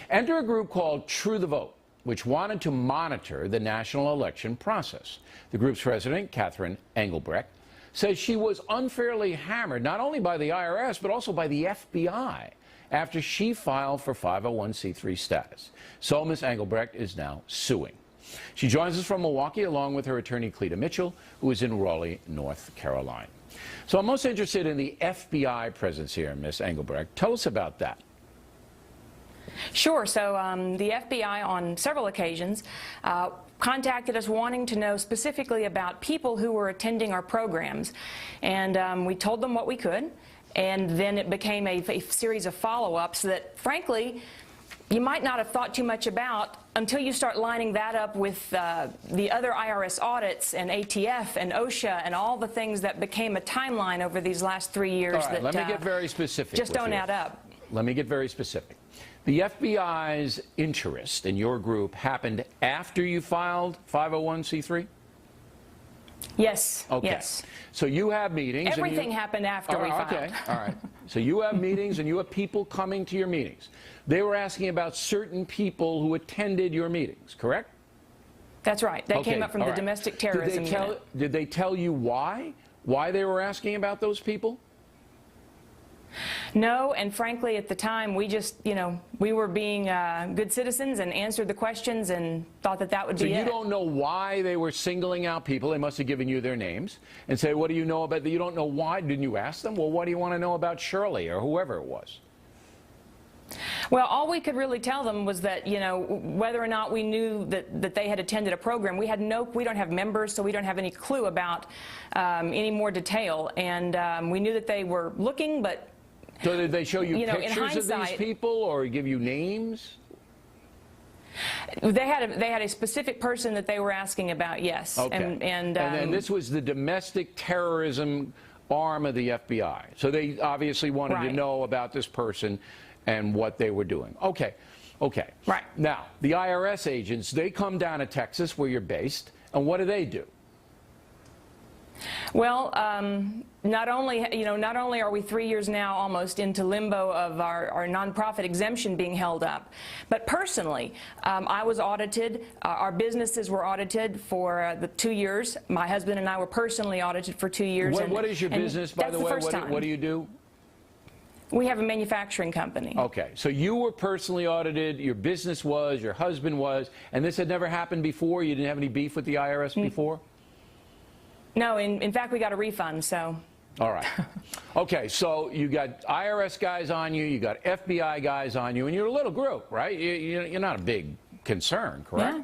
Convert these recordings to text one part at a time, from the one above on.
Enter a group called True the Vote, which wanted to monitor the national election process. The group's president, Catherine Engelbrecht, says she was unfairly hammered not only by the IRS, but also by the FBI after she filed for 501c3 status. So Ms. Engelbrecht is now suing. She joins us from Milwaukee along with her attorney, Cleta Mitchell, who is in Raleigh, North Carolina. So I'm most interested in the FBI presence here, Ms. Engelbrecht. Tell us about that. Sure. So the FBI on several occasions contacted us wanting to know specifically about people who were attending our programs. And we told them what we could. And then it became a series of follow-ups that, frankly, you might not have thought too much about until you start lining that up with the other IRS audits and ATF and OSHA and all the things that became a timeline over these last 3 years. All right, let me get very specific. Just don't add up. Let me get very specific. The FBI's interest in your group happened after you filed 501c3? Yes. Okay. Yes. So you have meetings. Everything happened after we filed. Okay. All right. So you have meetings and you have people coming to your meetings. They were asking about certain people who attended your meetings, correct? That's right. That came up from the domestic terrorism unit. Did they tell you why? Why they were asking about those people? No, and frankly, at the time, we just, we were being good citizens and answered the questions and thought that that would be it. So you don't know why they were singling out people. They must have given you their names and say, what do you know about that? You don't know why. Didn't you ask them? Well, what do you want to know about Shirley or whoever it was? Well, all we could really tell them was that, whether or not we knew that they had attended a program. We don't have members, so we don't have any clue about any more detail. And we knew that they were looking, but so did they show you pictures of these people or give you names? They had a specific person that they were asking about, yes. Okay. And then this was the domestic terrorism arm of the FBI. So they obviously wanted to know about this person and what they were doing. Okay. Okay. Right. Now, the IRS agents, they come down to Texas where you're based, and what do? Well, not only are we 3 years now almost into limbo of our nonprofit exemption being held up, but personally, I was audited. Our businesses were audited for the 2 years. My husband and I were personally audited for 2 years. What is your business, by the way? What do you do? We have a manufacturing company. Okay, so you were personally audited, your business was, your husband was, and this had never happened before? You didn't have any beef with the IRS before? No, in fact, we got a refund, so. All right. Okay, so you got IRS guys on you, you got FBI guys on you, and you're a little group, right? You're not a big concern, correct? Yeah.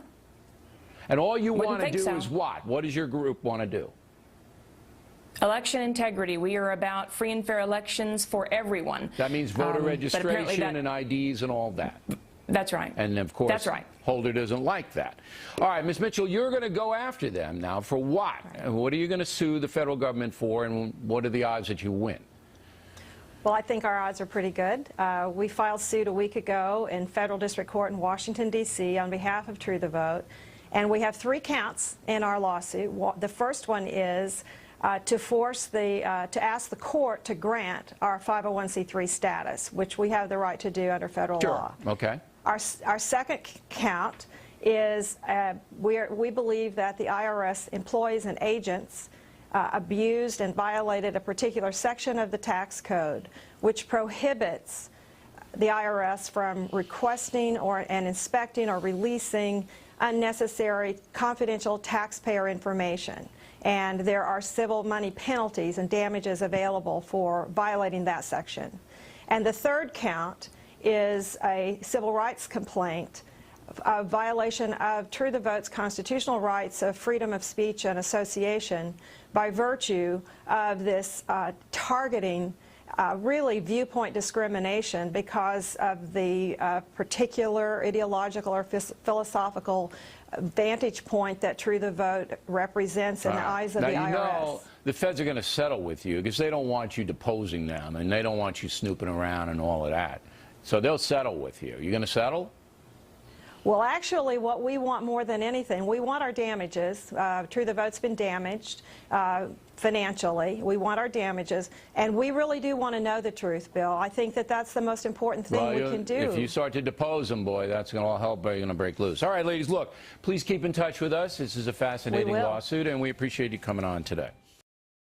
And all you want to do so. is what? What does your group want to do? Election integrity. We are about free and fair elections for everyone. That means voter registration and IDs and all that. That's right. And of course, that's right. Holder doesn't like that. All right, Ms. Mitchell, you're going to go after them now for what? What are you going to sue the federal government for, and what are the odds that you win? Well, I think our odds are pretty good. We filed suit a week ago in federal district court in Washington, D.C. on behalf of True the Vote, and we have 3 counts in our lawsuit. The first one is to ask the court to grant our 501c3 status, which we have the right to do under federal law. Okay. Our second count is we believe that the IRS employees and agents abused and violated a particular section of the tax code, which prohibits the IRS from requesting and inspecting or releasing unnecessary confidential taxpayer information. And there are civil money penalties and damages available for violating that section. And the third count is a civil rights complaint of violation of True the Vote's constitutional rights of freedom of speech and association by virtue of this targeting really viewpoint discrimination because of the particular ideological or philosophical vantage point that True the Vote represents in the eyes of the IRS. Now, you know, the feds are going to settle with you because they don't want you deposing them and they don't want you snooping around and all of that. So they'll settle with you. You going to settle? Well, actually, what we want more than anything, we want our damages. True the Vote's been damaged financially. We want our damages, and we really do want to know the truth, Bill. I think that that's the most important thing we can do. If you start to depose them, boy, that's going to all hell going to break loose. All right, ladies, look, please keep in touch with us. This is a fascinating lawsuit, and we appreciate you coming on today.